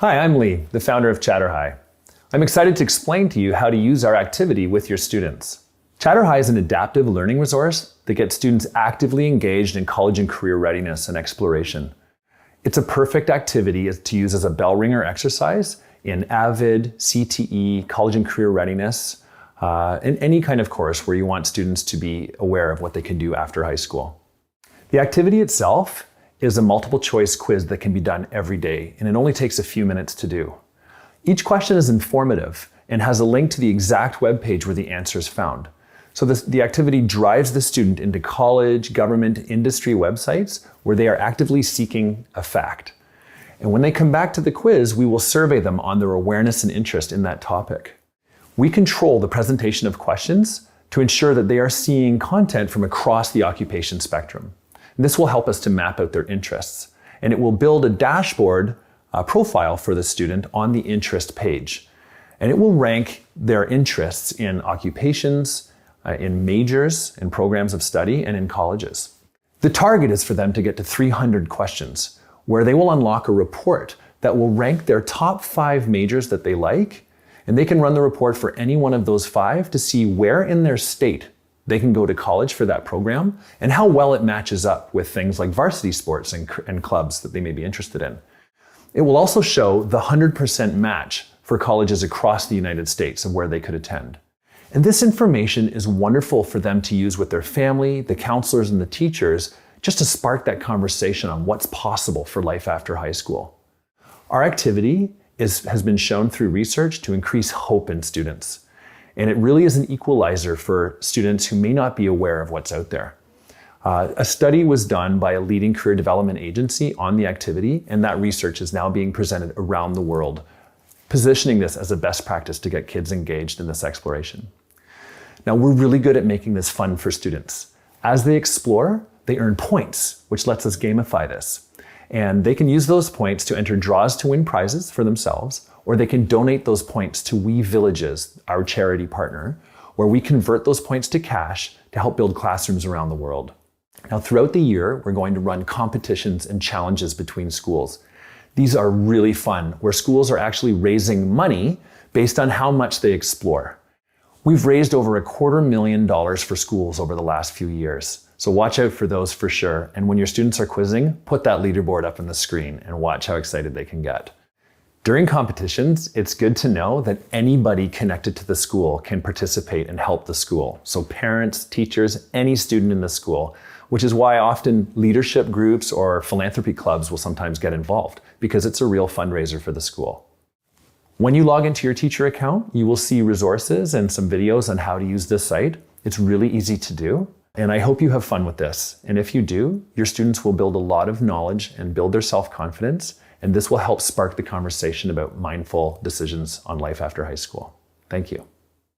Hi, I'm Lee, the founder of ChatterHigh. I'm excited to explain to you how to use our activity with your students. ChatterHigh is an adaptive learning resource that gets students actively engaged in college and career readiness and exploration. It's a perfect activity to use as a bell ringer exercise in AVID, CTE, college and career readiness, in any kind of course where you want students to be aware of what they can do after high school. The activity itself is a multiple choice quiz that can be done every day, and it only takes a few minutes to do. Each question is informative and has a link to the exact web page where the answer is found. So the activity drives the student into college, government, industry websites where they are actively seeking a fact. And when they come back to the quiz, we will survey them on their awareness and interest in that topic. We control the presentation of questions to ensure that they are seeing content from across the occupation spectrum. And this will help us to map out their interests. And it will build a dashboard profile for the student on the interest page. And it will rank their interests in occupations, in majors, in programs of study, and in colleges. The target is for them to get to 300 questions, where they will unlock a report that will rank their top 5 majors that they like, and they can run the report for any one of those 5 to see where in their state they can go to college for that program and how well it matches up with things like varsity sports and clubs that they may be interested in. It will also show the 100% match for colleges across the United States of where they could attend. And this information is wonderful for them to use with their family, the counselors, and the teachers, just to spark that conversation on what's possible for life after high school. Our activity has been shown through research to increase hope in students. And it really is an equalizer for students who may not be aware of what's out there. A study was done by a leading career development agency on the activity, and that research is now being presented around the world, positioning this as a best practice to get kids engaged in this exploration. Now, we're really good at making this fun for students. As they explore, they earn points, which lets us gamify this. And they can use those points to enter draws to win prizes for themselves, or they can donate those points to We Villages, our charity partner, where we convert those points to cash to help build classrooms around the world. Now, throughout the year, we're going to run competitions and challenges between schools. These are really fun, where schools are actually raising money based on how much they explore. We've raised over $250,000 for schools over the last few years. So watch out for those for sure. And when your students are quizzing, put that leaderboard up on the screen and watch how excited they can get. During competitions, it's good to know that anybody connected to the school can participate and help the school. So parents, teachers, any student in the school, which is why often leadership groups or philanthropy clubs will sometimes get involved, because it's a real fundraiser for the school. When you log into your teacher account, you will see resources and some videos on how to use this site. It's really easy to do. And I hope you have fun with this. And if you do, your students will build a lot of knowledge and build their self-confidence. And this will help spark the conversation about mindful decisions on life after high school. Thank you.